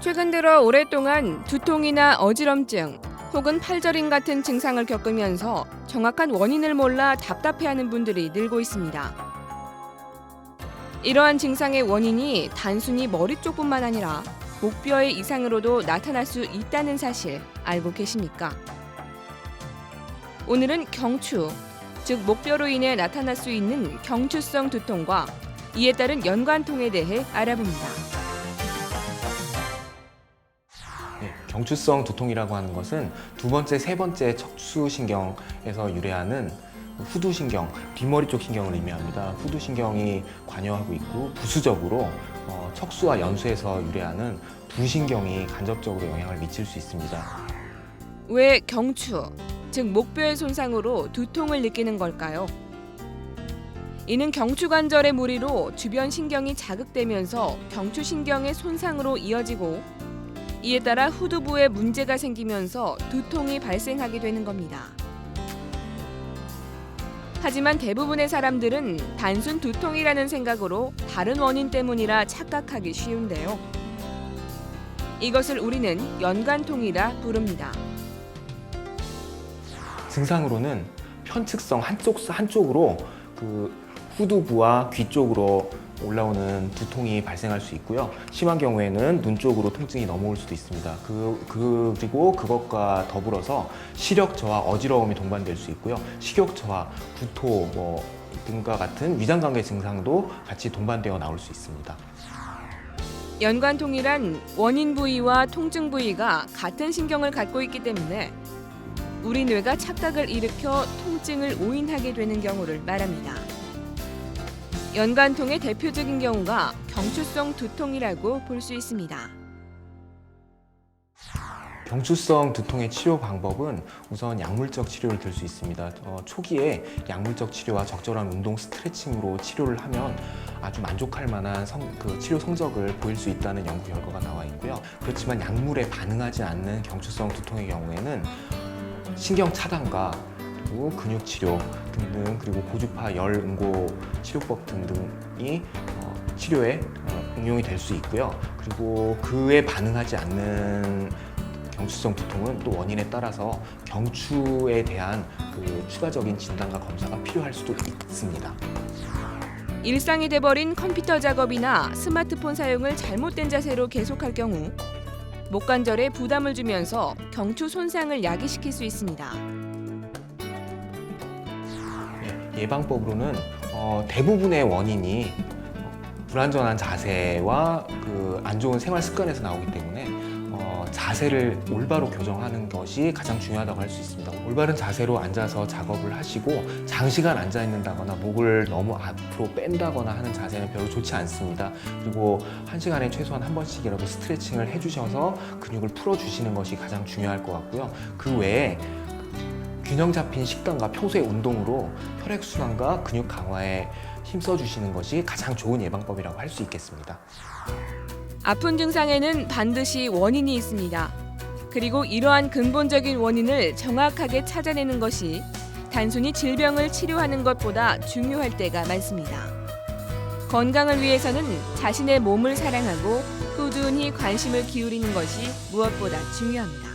최근 들어 오랫동안 두통이나 어지럼증 혹은 팔저림 같은 증상을 겪으면서 정확한 원인을 몰라 답답해하는 분들이 늘고 있습니다. 이러한 증상의 원인이 단순히 머리 쪽뿐만 아니라 목뼈의 이상으로도 나타날 수 있다는 사실 알고 계십니까? 오늘은 경추, 즉 목뼈로 인해 나타날 수 있는 경추성 두통과 이에 따른 연관통에 대해 알아봅니다. 경추성 두통이라고 하는 것은 두 번째, 세 번째 척추신경에서 유래하는 후두신경, 뒷머리 쪽 신경을 의미합니다. 후두신경이 관여하고 있고 부수적으로 척수와 연수에서 유래하는 부신경이 간접적으로 영향을 미칠 수 있습니다. 왜 경추, 즉 목뼈의 손상으로 두통을 느끼는 걸까요? 이는 경추관절의 무리로 주변 신경이 자극되면서 경추신경의 손상으로 이어지고 이에 따라 후두부에 문제가 생기면서 두통이 발생하게 되는 겁니다. 하지만 대부분의 사람들은 단순 두통이라는 생각으로 다른 원인 때문이라 착각하기 쉬운데요. 이것을 우리는 연관통이라 부릅니다. 증상으로는 편측성 한쪽으로 후두부와 귀 쪽으로 올라오는 두통이 발생할 수 있고요. 심한 경우에는 눈 쪽으로 통증이 넘어올 수도 있습니다. 그리고 그것과 더불어서 시력 저하, 어지러움이 동반될 수 있고요. 식욕 저하, 구토 등과 같은 위장관계 증상도 같이 동반되어 나올 수 있습니다. 연관통이란 원인 부위와 통증 부위가 같은 신경을 갖고 있기 때문에 우리 뇌가 착각을 일으켜 통증을 오인하게 되는 경우를 말합니다. 연관통의 대표적인 경우가 경추성 두통이라고 볼 수 있습니다. 경추성 두통의 치료 방법은 우선 약물적 치료를 들 수 있습니다. 초기에 약물적 치료와 적절한 운동 스트레칭으로 치료를 하면 아주 만족할 만한 치료 성적을 보일 수 있다는 연구 결과가 나와 있고요. 그렇지만 약물에 반응하지 않는 경추성 두통의 경우에는 신경 차단과 그리고 근육 치료 등등, 그리고 고주파 열 응고 치료법 등등이 치료에 응용이 될 수 있고요. 그리고 그에 반응하지 않는 경추성 두통은 또 원인에 따라서 경추에 대한 추가적인 진단과 검사가 필요할 수도 있습니다. 일상이 돼버린 컴퓨터 작업이나 스마트폰 사용을 잘못된 자세로 계속할 경우 목관절에 부담을 주면서 경추 손상을 야기시킬 수 있습니다. 예방법으로는 대부분의 원인이 불안전한 자세와 안 좋은 생활 습관에서 나오기 때문에 자세를 올바로 교정하는 것이 가장 중요하다고 할 수 있습니다. 올바른 자세로 앉아서 작업을 하시고 장시간 앉아 있는다거나 목을 너무 앞으로 뺀다거나 하는 자세는 별로 좋지 않습니다. 그리고 1시간에 최소한 한 번씩이라도 스트레칭을 해주셔서 근육을 풀어주시는 것이 가장 중요할 것 같고요. 그 외에 균형 잡힌 식단과 평소의 운동으로 혈액순환과 근육 강화에 힘써주시는 것이 가장 좋은 예방법이라고 할 수 있겠습니다. 아픈 증상에는 반드시 원인이 있습니다. 그리고 이러한 근본적인 원인을 정확하게 찾아내는 것이 단순히 질병을 치료하는 것보다 중요할 때가 많습니다. 건강을 위해서는 자신의 몸을 사랑하고 꾸준히 관심을 기울이는 것이 무엇보다 중요합니다.